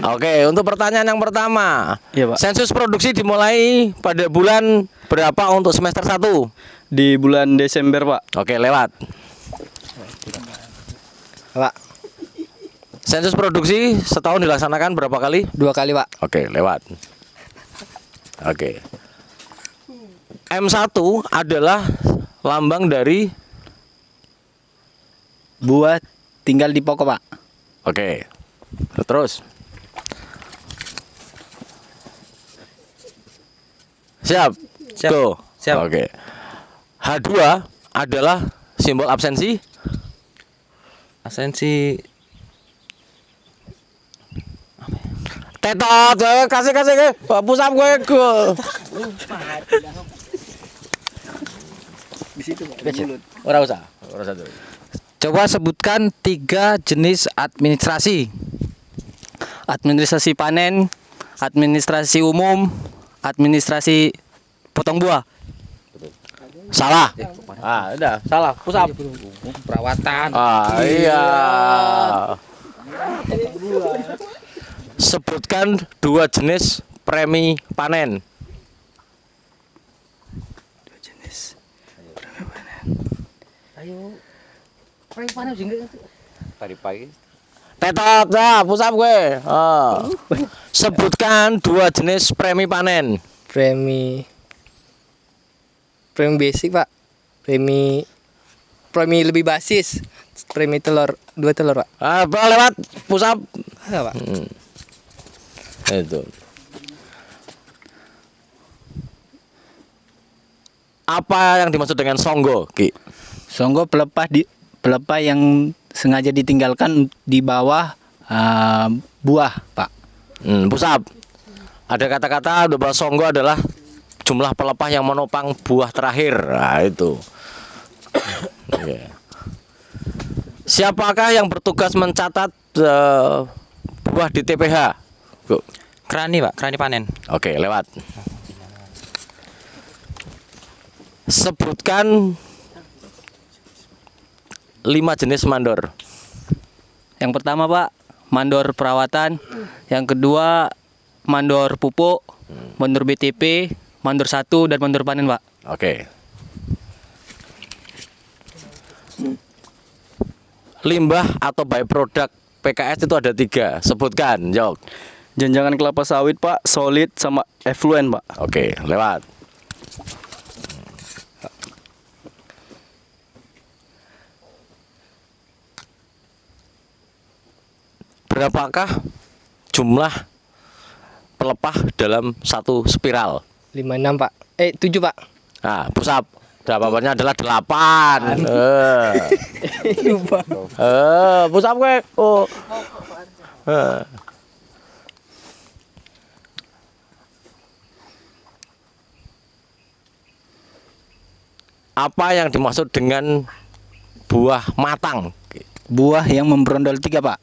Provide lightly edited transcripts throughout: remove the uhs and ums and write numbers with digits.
Oke, untuk pertanyaan yang pertama. Iya, Pak. Sensus produksi dimulai pada bulan berapa untuk semester 1? Di bulan Desember, Pak. Oke, lewat. Pak, Sensus produksi setahun dilaksanakan berapa kali? 2 kali, Pak. Oke, lewat. Oke. M1 adalah lambang dari. Buah tinggal di pokok, Pak. Oke. Terus. Siap. Siap. Tuh. Siap. Oke. H2 adalah simbol absensi. Asensi Tetot, kasih pusap gue go. Di situ, Pak. Ora usah dulu. Coba sebutkan 3 jenis administrasi. Administrasi panen, administrasi umum, administrasi potong buah. Salah. Udah, salah. Pusap. Perawatan. Iya. Sebutkan 2 jenis premi panen. 2 jenis premi panen. Ayo. Premi panen juga. Tadi pagi. Tetot, pusap gue. Sebutkan 2 jenis premi panen. Premi basic, Pak. Premi lebih basis. Premi telur, 2 telur, Pak. Lewat pusap. Pak. Itu. Apa yang dimaksud dengan songgo, Ki? Songgo pelepah yang sengaja ditinggalkan di bawah buah, Pak. Pusap. Ada kata-kata bahwa songgo adalah jumlah pelepah yang menopang buah terakhir. Nah, itu. Oke. Siapakah yang bertugas mencatat buah di TPH? Krani, Pak. Krani panen. Oke, lewat. Sebutkan 5 jenis mandor. Yang pertama, Pak, mandor perawatan. Yang kedua, mandor pupuk, mandor BTP, mandor 1 dan mandor panen, Pak. Oke. Limbah atau byproduct PKS itu ada 3. Sebutkan, Jok. Janjangan kelapa sawit, Pak, solid sama effluent, Pak. Oke, lewat. Berapakah jumlah pelepah dalam satu spiral? 56, Pak. 7, Pak. Nah, pusap. Jawabannya adalah 8. Lupa. Pusap gue. Oh. Apa yang dimaksud dengan buah matang? Buah yang memberondol 3, Pak.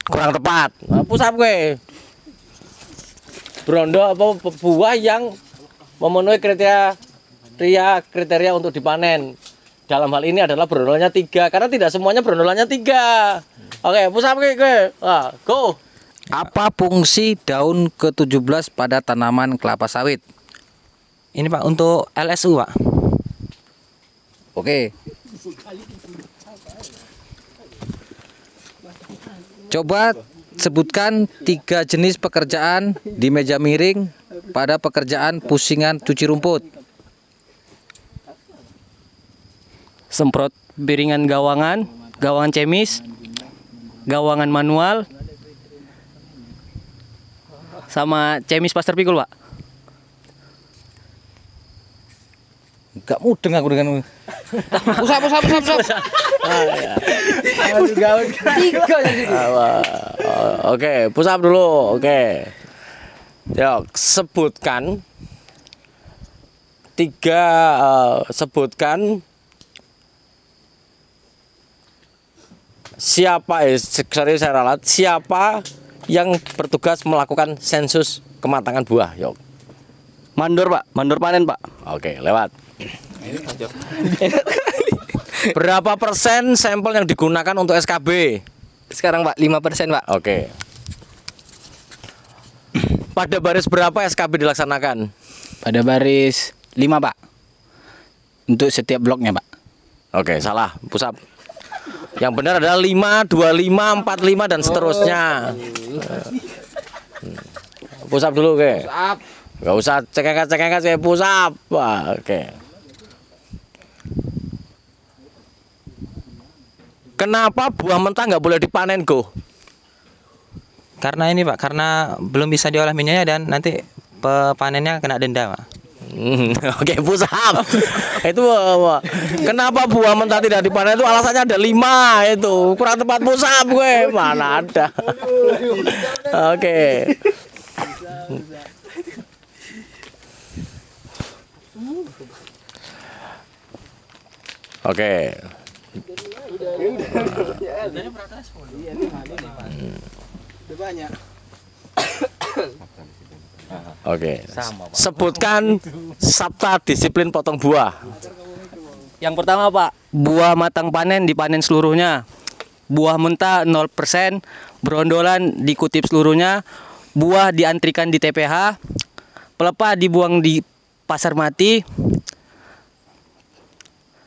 Kurang tepat. Pusap gue. Brondo apa buah yang memenuhi kriteria untuk dipanen. Dalam hal ini adalah brondolnya 3 karena tidak semuanya brondolannya 3. Oke, pusap gue. Go. Apa fungsi daun ke-17 pada tanaman kelapa sawit? Ini, Pak, untuk LSU, Pak. Oke. Coba sebutkan 3 jenis pekerjaan di meja miring pada pekerjaan pusingan cuci rumput. Semprot piringan gawangan, gawangan cemis, gawangan manual, sama cemis pastor pikul, Pak. Gak mudeng aku dengan usap. Oke, pusap dulu. Oke. Yuk, sebutkan 3 sebutkan siapa saya ralat siapa yang bertugas melakukan sensus kematangan buah. Yuk. Mandor, Pak. Mandor panen, Pak. Oke, lewat. Berapa persen sampel yang digunakan untuk SKB? sekarang Pak 5% Pak. Oke. Pada baris berapa SKB dilaksanakan? Pada baris 5 Pak. Untuk setiap bloknya Pak. Oke, salah. Pusap. Yang benar adalah 5, 25, 45 dan seterusnya. Pusap dulu, oke. Gak usah cekengkat saya pusap. Wah, oke. Kenapa buah mentah nggak boleh dipanen, Go? Karena ini Pak, karena belum bisa diolah minyaknya dan nanti panennya kena denda Pak. Oke, pusap. Itu kenapa buah mentah tidak dipanen itu alasannya ada 5 itu. Kurang tepat pusap gue. Mana ada. Oke. Oke. Oke. Sebutkan sabta disiplin potong buah. Yang pertama Pak, buah matang panen dipanen seluruhnya. Buah mentah 0%, berondolan dikutip seluruhnya. Buah diantrikan di TPH. Pelepah dibuang di pasar mati.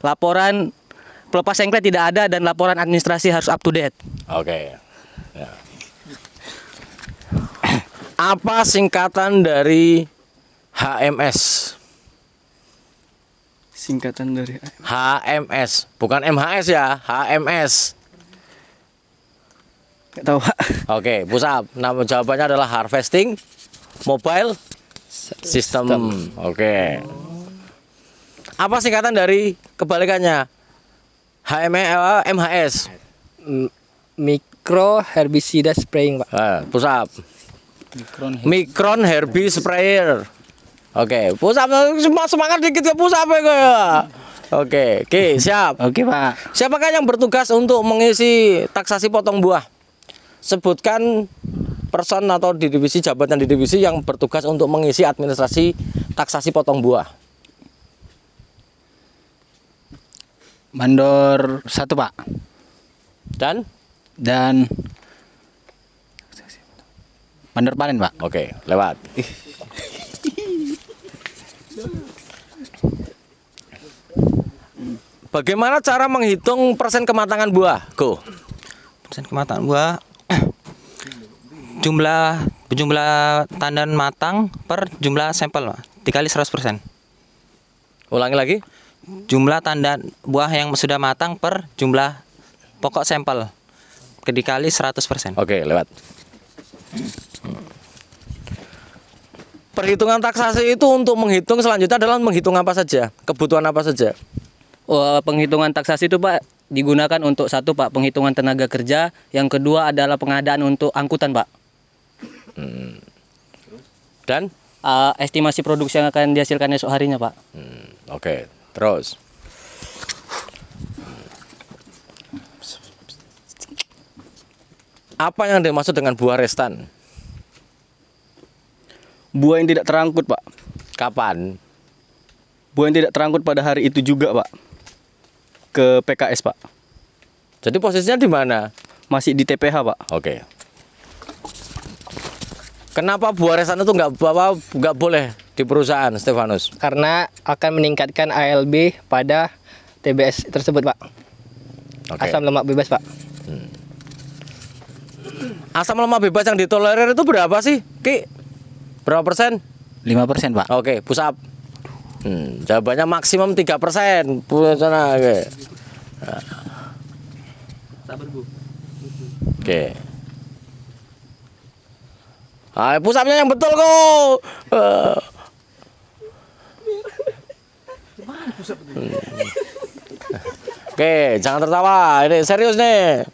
Laporan pelepas sengklat tidak ada dan laporan administrasi harus up to date. Oke. Ya. Apa singkatan dari HMS? Singkatan dari HMS, bukan MHS ya, HMS. nggak tahu Pak. Oke, pusap. Nama jawabannya adalah Harvesting Mobile System. Oke. Apa singkatan dari kebalikannya? MHS. Micro herbicida spraying Pak. Pusap. Micron Herbie Sprayer. Oke, pusap semangat dikit ya pusap ya. Oke, siap. Oke Pak. Siapakah yang bertugas untuk mengisi taksasi potong buah? Sebutkan person atau di divisi jabatan di divisi yang bertugas untuk mengisi administrasi taksasi potong buah. Mandor 1 Pak. Dan mandor panen Pak. oke, lewat. Bagaimana cara menghitung persen kematangan buah? Go. Persen kematangan buah jumlah tandan matang per jumlah sampel Pak. Dikali 100%. Ulangi lagi. Jumlah tandan buah yang sudah matang per jumlah pokok sampel dikali 100%. Oke, lewat. Perhitungan taksasi itu untuk menghitung selanjutnya adalah menghitung apa saja? Kebutuhan apa saja? Penghitungan taksasi itu Pak digunakan untuk satu Pak penghitungan tenaga kerja, yang kedua adalah pengadaan untuk angkutan Pak. Dan Estimasi produksi yang akan dihasilkan esok harinya Pak. Oke, terus. Apa yang dimaksud dengan buah restan? Buah yang tidak terangkut Pak. Kapan? Buah yang tidak terangkut pada hari itu juga Pak. Ke PKS Pak. Jadi posisinya di mana? Masih di TPH Pak. Oke. Kenapa buah restan itu nggak boleh di perusahaan, Stefanus? Karena akan meningkatkan ALB pada TBS tersebut Pak. Oke. Asam lemak bebas Pak. Asam lemak bebas yang ditolerir itu berapa sih, Ki? Berapa persen? 5% Pak. Oke, push up. Jawabannya maksimum 3%. Sana, oke. Sabar Bu. Oke. Push up-nya yang betul kok. Oke, jangan tertawa. Ini serius nih.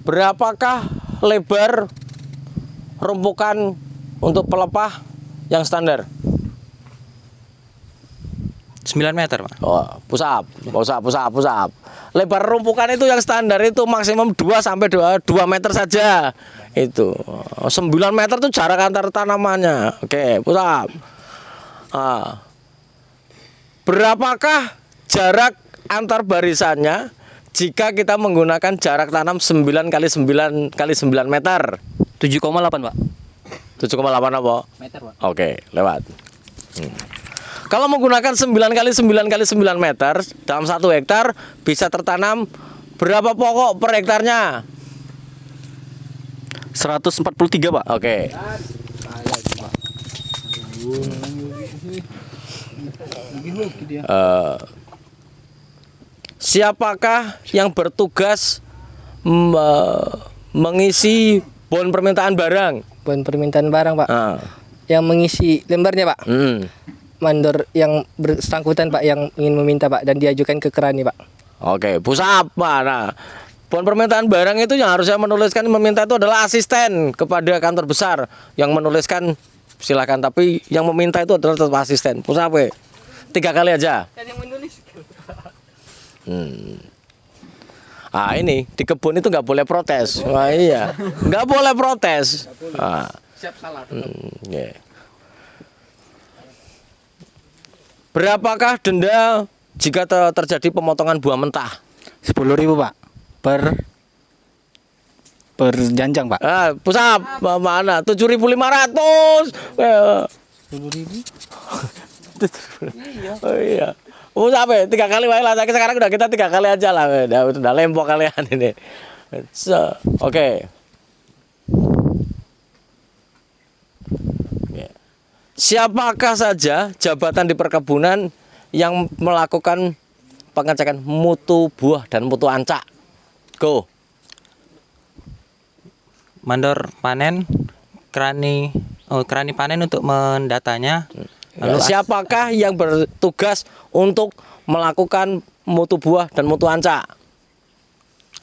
Berapakah lebar rumpukan untuk pelepah yang standar? 9 meter Pak. Oh, push up. Lebar rumpukan itu yang standar itu maksimum 2 sampai 2 meter saja. Itu 9 meter itu jarak antar tanamannya. Oke, push up. Berapakah jarak antar barisannya jika kita menggunakan jarak tanam 9 kali 9 kali 9 meter? 7,8 Pak. 7,8 apa? Meter Pak. Oke, lewat. Kalau menggunakan 9 kali 9 kali 9 meter dalam 1 hektar bisa tertanam berapa pokok per hektarnya? 143 Pak. Oke. Siapakah yang bertugas mengisi bon permintaan barang? Bon permintaan barang Pak. Ah. Yang mengisi lembarnya Pak. Mandor yang bersangkutan Pak yang ingin meminta Pak dan diajukan ke Kerani Pak. Oke, pusat Pak. Nah, bon permintaan barang itu yang harusnya menuliskan meminta itu adalah asisten kepada kantor besar. Yang menuliskan silakan, tapi yang meminta itu adalah tetap asisten. Pusat 3 kali aja. Ah ini di kebun itu nggak boleh protes. Wah iya, nggak boleh protes. Siap salah. Yeah. Berapakah denda jika terjadi pemotongan buah mentah? 10.000 Pak per janjang Pak. Ah, pusat mana? 7.500. 10.000? Oh iya. Pusat 3 kali wae lah. Sekarang udah kita 3 kali aja lah. Udah lempok kalian ini. Oke. Siapakah saja jabatan di perkebunan yang melakukan pengecekan mutu buah dan mutu ancak? Go. Mandor panen, kerani panen untuk mendatanya. Lalu Siapakah yang bertugas untuk melakukan mutu buah dan mutu ancak?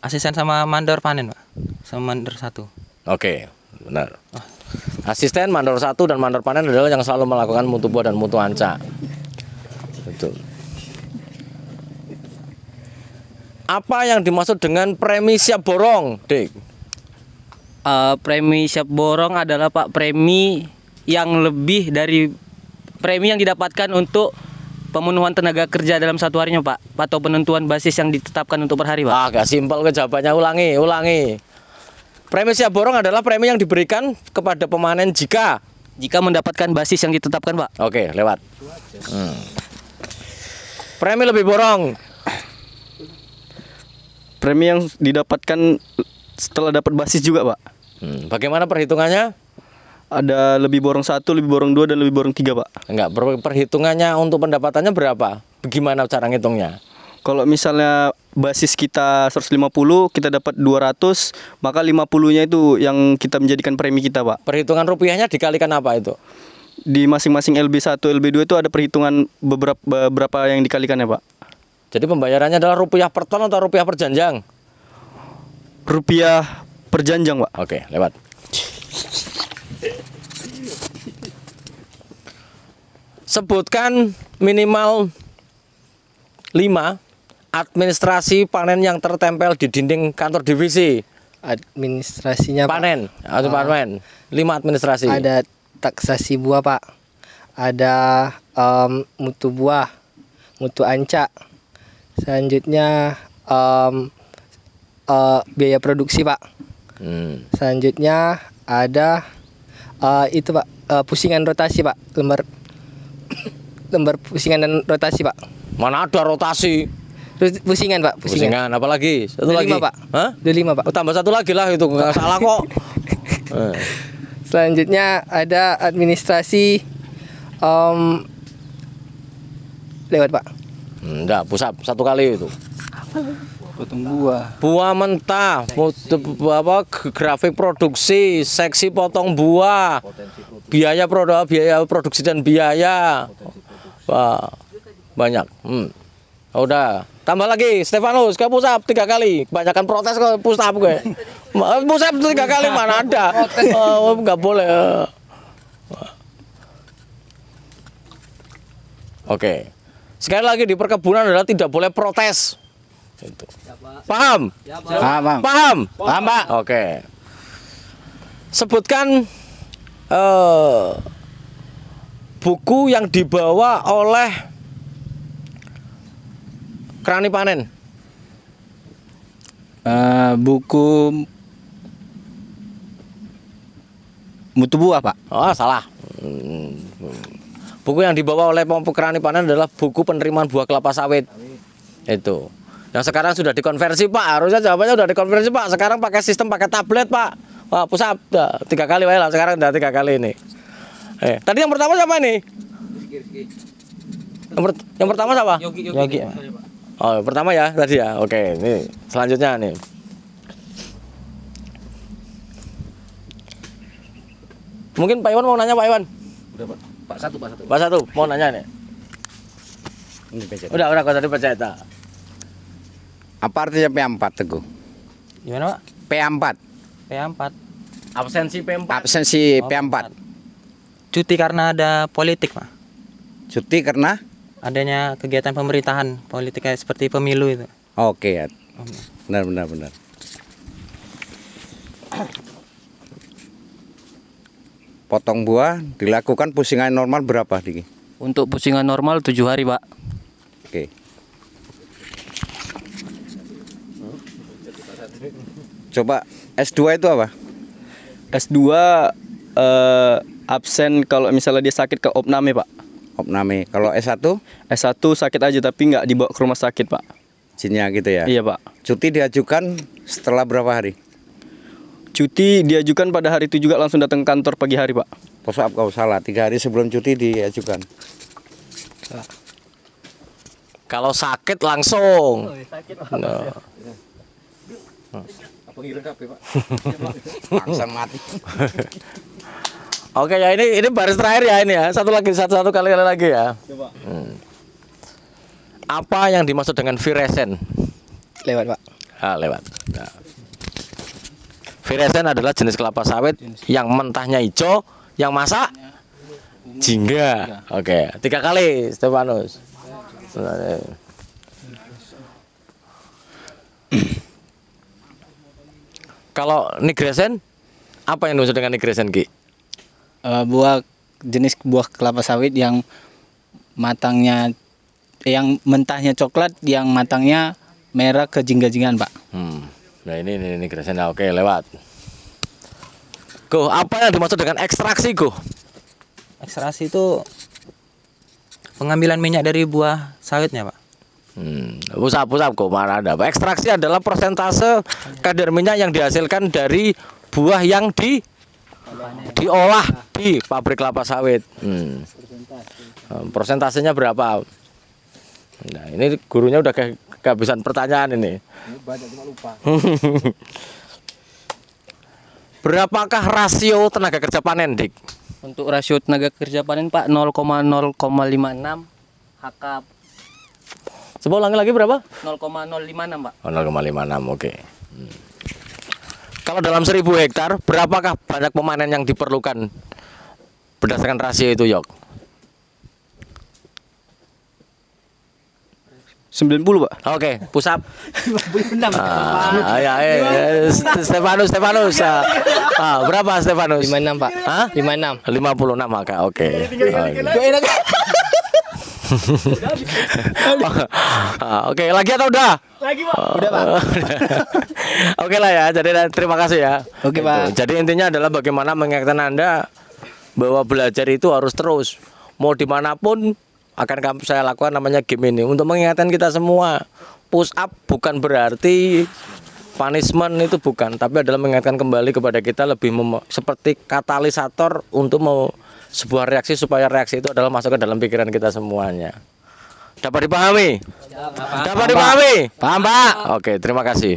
asisten sama mandor panen, Pak. Sama mandor 1. Oke, benar. Asisten, mandor 1 dan mandor panen adalah yang selalu melakukan mutu buah dan mutu ancak. Betul. Apa yang dimaksud dengan premi siap borong, Dik? Premi siap borong adalah Pak premi yang lebih dari premi yang didapatkan untuk pemenuhan tenaga kerja dalam satu harinya Pak, atau penentuan basis yang ditetapkan untuk per hari Pak. Agak simpel ke jawabannya, ulangi. Premi siap borong adalah premi yang diberikan kepada pemanen jika mendapatkan basis yang ditetapkan Pak. Oke, lewat. Premi lebih borong. Premi yang didapatkan setelah dapat basis juga Pak. Bagaimana perhitungannya? Ada lebih borong 1, lebih borong 2, dan lebih borong 3 Pak. Enggak, perhitungannya untuk pendapatannya berapa? Bagaimana cara ngitungnya? Kalau misalnya basis kita 150, kita dapat 200, maka 50-nya itu yang kita menjadikan premi kita Pak. Perhitungan rupiahnya dikalikan apa itu? Di masing-masing LB1, LB2 itu ada perhitungan beberapa yang dikalikannya Pak. Jadi pembayarannya adalah rupiah per ton atau rupiah per janjang? Rupiah per janjang Pak. Oke, lewat. Sebutkan minimal 5 administrasi panen yang tertempel di dinding kantor divisi. Administrasinya Pak. Panen, panen. 5 administrasi. Ada taksasi buah Pak. Ada mutu buah, mutu ancak. Selanjutnya biaya produksi Pak. Selanjutnya ada itu Pak, pusingan rotasi Pak, lembar pusingan dan rotasi Pak. Mana ada rotasi? Pusingan Pak, Pusingan, apa lagi? Satu 25, lagi Pak. Hah? 25 Pak. Oh, tambah 1 lagi lah itu, nggak salah kok. Selanjutnya ada administrasi lewat Pak. Enggak, pusat 1 kali itu. Potong buah. Buah mentah, grafik produksi, seksi potong buah, biaya produksi dan biaya. Wah, banyak. Udah, tambah lagi, Stefanus ke pusat 3 kali. Kebanyakan protes ke pusat gue. Pusat 3 kali mana ada? Nggak boleh. Oke. Sekali lagi di perkebunan adalah tidak boleh protes. Itu. Paham? Paham. Paham? Paham Pak. Oke. Sebutkan buku yang dibawa oleh Kerani panen. Buku mutu buah Pak. Oh, salah. Buku yang dibawa oleh Kerani panen adalah buku penerimaan buah kelapa sawit. Itu. Yang sekarang sudah dikonversi Pak. Harusnya jawabannya sudah dikonversi Pak. Sekarang pakai sistem pakai tablet Pak. Wah, pusat 3 kali lah. Sekarang udah 3 kali ini. Tadi yang pertama siapa nih? Yang pertama siapa? Yogi. Oh, pertama ya tadi ya. Oke, ini selanjutnya nih. Mungkin Pak Iwan mau nanya Pak Iwan. Udah Pak. Pak satu. Pak satu mau nanya nih. Ini pecet. Udah kau tadi percaya. Apa artinya P4 Teguh? Gimana Pak? P4. P4. Absensi P4. Absensi P4. Cuti karena ada politik Pak. Cuti karena? Adanya kegiatan pemerintahan politik kayak seperti pemilu itu. Oke ya. Benar. Potong buah dilakukan pusingan normal berapa Diki? Untuk pusingan normal 7 hari, Pak. Oke. Coba S2 itu apa? S2 absen kalau misalnya dia sakit ke opname, Pak. Opname. Kalau S1? S1 sakit aja tapi nggak dibawa ke rumah sakit, Pak. Jinnya gitu ya? Iya, Pak. Cuti diajukan setelah berapa hari? Cuti diajukan pada hari itu juga langsung datang kantor pagi hari, Pak. Maaf kau salah, 3 hari sebelum cuti diajukan. Kalau sakit langsung. Nah. Langsung mati. Oke ya, ini baris terakhir ya ini ya. Satu kali lagi ya. Apa yang dimaksud dengan virescent? Lewat Pak. Lewat. Nah. Virescent adalah jenis kelapa sawit yang mentahnya hijau, yang masak jingga. Oke, 3 kali Stefanus. Kalau nigrescent, apa yang dimaksud dengan nigrescent, Ki? Jenis buah kelapa sawit yang matangnya, yang mentahnya coklat, yang matangnya merah kejingga-jinggan Pak. Nah ini nigrescent. Oke, lewat. Go, apa yang dimaksud dengan ekstraksi, Go? Ekstraksi itu pengambilan minyak dari buah sawitnya Pak. Pusap kok mana ada. Ekstraksi adalah persentase kadar minyak yang dihasilkan dari buah yang diolah di pabrik kelapa sawit. Persentasenya berapa? Nah, ini gurunya udah kehabisan pertanyaan ini. Banyak cuma lupa. Berapakah rasio tenaga kerja panen, Dik? Untuk rasio tenaga kerja panen, Pak, 0,056 HK. Coba ulangi lagi berapa? 0,056, Pak. 0,56, oke. Kalau dalam 1000 hektar, berapakah banyak pemanen yang diperlukan berdasarkan rasio itu, Yok? 90, Pak. Oke, pusap. Stefanus. Berapa Stefanus? 56 Pak. Hah? 56. 56 maka oke. Oke, lagi atau udah? Lagi, Pak. Udah, Pak. Oke lah ya. Jadi terima kasih ya. Oke, Pak. Jadi intinya adalah bagaimana mengingatkan Anda bahwa belajar itu harus terus. Mau dimanapun akan saya lakukan namanya game ini untuk mengingatkan kita semua. Push up bukan berarti punishment, itu bukan, tapi adalah mengingatkan kembali kepada kita lebih seperti katalisator untuk sebuah reaksi, supaya reaksi itu adalah masuk ke dalam pikiran kita semuanya. Dapat dipahami? Dapat dipahami? Paham Pak. Oke, terima kasih.